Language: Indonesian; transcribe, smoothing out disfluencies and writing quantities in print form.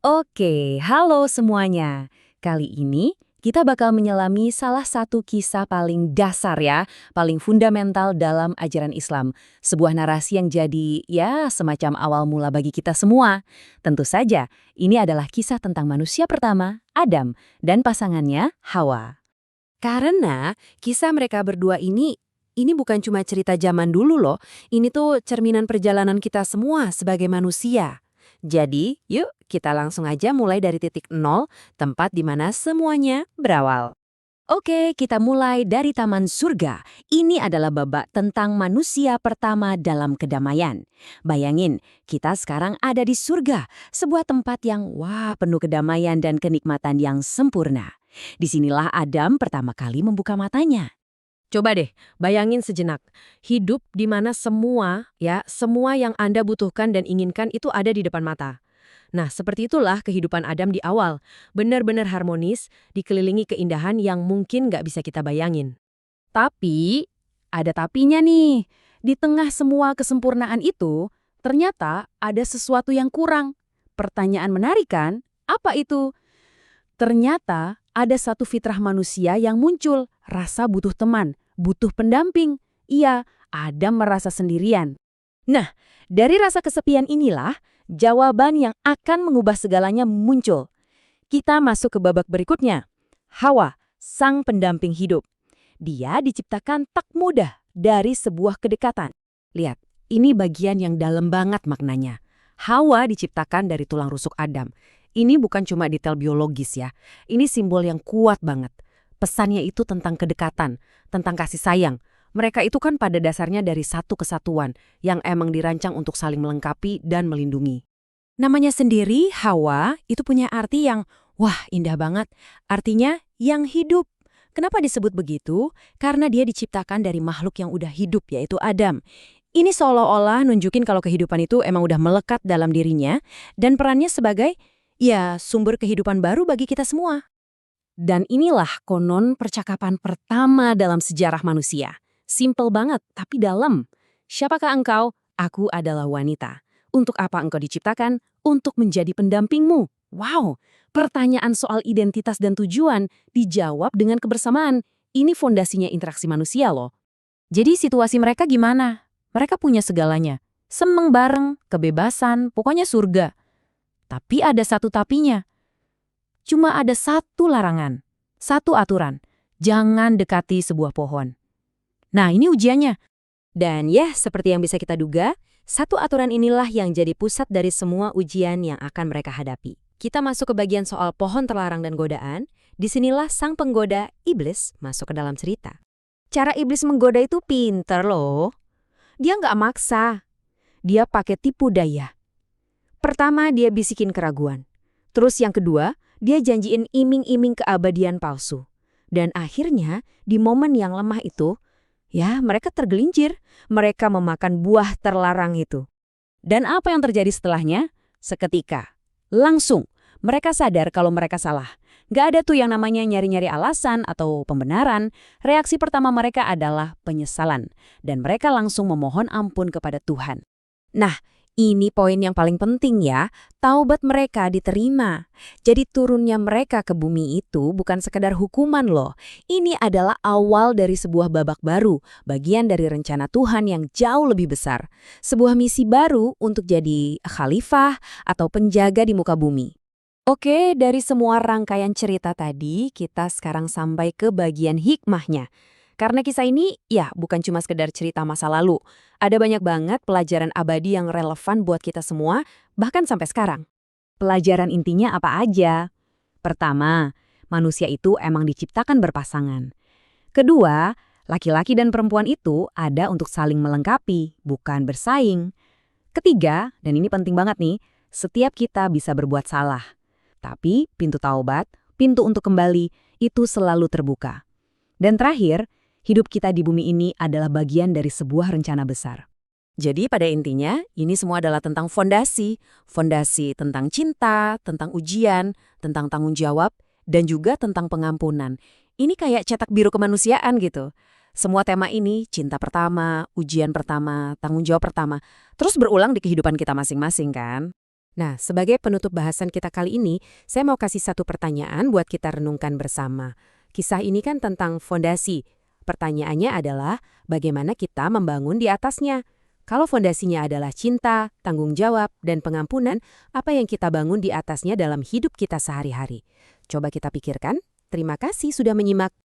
Oke, halo semuanya. Kali ini kita bakal menyelami salah satu kisah paling dasar ya, paling fundamental dalam ajaran Islam. Sebuah narasi yang jadi ya semacam awal mula bagi kita semua. Tentu saja, ini adalah kisah tentang manusia pertama, Adam, dan pasangannya Hawa. Karena kisah mereka berdua ini bukan cuma cerita zaman dulu loh. Ini tuh cerminan perjalanan kita semua sebagai manusia. Jadi, yuk kita langsung aja mulai dari titik nol, tempat di mana semuanya berawal. Oke, kita mulai dari Taman Surga. Ini adalah babak tentang manusia pertama dalam kedamaian. Bayangin, kita sekarang ada di surga, sebuah tempat yang wah penuh kedamaian dan kenikmatan yang sempurna. Disinilah Adam pertama kali membuka matanya. Coba deh, bayangin sejenak. Hidup di mana semua yang Anda butuhkan dan inginkan itu ada di depan mata. Nah, seperti itulah kehidupan Adam di awal. Benar-benar harmonis, dikelilingi keindahan yang mungkin nggak bisa kita bayangin. Tapi, ada tapinya nih. Di tengah semua kesempurnaan itu, ternyata ada sesuatu yang kurang. Pertanyaan menarik kan? Apa itu? Ternyata ada satu fitrah manusia yang muncul, rasa butuh teman, butuh pendamping. Iya, Adam merasa sendirian. Nah, dari rasa kesepian inilah, jawaban yang akan mengubah segalanya muncul. Kita masuk ke babak berikutnya. Hawa, sang pendamping hidup. Dia diciptakan tak mudah dari sebuah kedekatan. Lihat, ini bagian yang dalam banget maknanya. Hawa diciptakan dari tulang rusuk Adam. Ini bukan cuma detail biologis ya. Ini simbol yang kuat banget. Pesannya itu tentang kedekatan, tentang kasih sayang. Mereka itu kan pada dasarnya dari satu kesatuan yang emang dirancang untuk saling melengkapi dan melindungi. Namanya sendiri, Hawa, itu punya arti yang, wah indah banget. Artinya, yang hidup. Kenapa disebut begitu? Karena dia diciptakan dari makhluk yang udah hidup, yaitu Adam. Ini seolah-olah nunjukin kalau kehidupan itu emang udah melekat dalam dirinya, dan perannya sebagai, ya, sumber kehidupan baru bagi kita semua. Dan inilah konon percakapan pertama dalam sejarah manusia. Simple banget, tapi dalam. Siapakah engkau? Aku adalah wanita. Untuk apa engkau diciptakan? Untuk menjadi pendampingmu. Wow, pertanyaan soal identitas dan tujuan dijawab dengan kebersamaan. Ini fondasinya interaksi manusia loh. Jadi situasi mereka gimana? Mereka punya segalanya. Seneng bareng, kebebasan, pokoknya surga. Tapi ada satu tapinya. Cuma ada satu larangan. Satu aturan. Jangan dekati sebuah pohon. Nah, ini ujiannya. Dan ya, seperti yang bisa kita duga, satu aturan inilah yang jadi pusat dari semua ujian yang akan mereka hadapi. Kita masuk ke bagian soal pohon terlarang dan godaan. Disinilah sang penggoda, iblis, masuk ke dalam cerita. Cara iblis menggoda itu pinter loh. Dia nggak maksa. Dia pakai tipu daya. Pertama, dia bisikin keraguan. Terus yang kedua, dia janjiin iming-iming keabadian palsu. Dan akhirnya, di momen yang lemah itu, ya, mereka tergelincir. Mereka memakan buah terlarang itu. Dan apa yang terjadi setelahnya? Seketika. Langsung. Mereka sadar kalau mereka salah. Gak ada tuh yang namanya nyari-nyari alasan atau pembenaran. Reaksi pertama mereka adalah penyesalan. Dan mereka langsung memohon ampun kepada Tuhan. Nah, ini poin yang paling penting ya. Taubat mereka diterima. Jadi turunnya mereka ke bumi itu bukan sekedar hukuman loh. Ini adalah awal dari sebuah babak baru, bagian dari rencana Tuhan yang jauh lebih besar. Sebuah misi baru untuk jadi khalifah atau penjaga di muka bumi. Oke, dari semua rangkaian cerita tadi, kita sekarang sampai ke bagian hikmahnya. Karena kisah ini, ya bukan cuma sekedar cerita masa lalu. Ada banyak banget pelajaran abadi yang relevan buat kita semua, bahkan sampai sekarang. Pelajaran intinya apa aja? Pertama, manusia itu emang diciptakan berpasangan. Kedua, laki-laki dan perempuan itu ada untuk saling melengkapi, bukan bersaing. Ketiga, dan ini penting banget nih, setiap kita bisa berbuat salah. Tapi pintu taubat, pintu untuk kembali, itu selalu terbuka. Dan terakhir, hidup kita di bumi ini adalah bagian dari sebuah rencana besar. Jadi pada intinya, ini semua adalah tentang fondasi. Fondasi tentang cinta, tentang ujian, tentang tanggung jawab, dan juga tentang pengampunan. Ini kayak cetak biru kemanusiaan gitu. Semua tema ini, cinta pertama, ujian pertama, tanggung jawab pertama, terus berulang di kehidupan kita masing-masing kan? Nah, sebagai penutup bahasan kita kali ini, saya mau kasih satu pertanyaan buat kita renungkan bersama. Kisah ini kan tentang fondasi. Pertanyaannya adalah, bagaimana kita membangun di atasnya? Kalau fondasinya adalah cinta, tanggung jawab, dan pengampunan, apa yang kita bangun di atasnya dalam hidup kita sehari-hari? Coba kita pikirkan. Terima kasih sudah menyimak.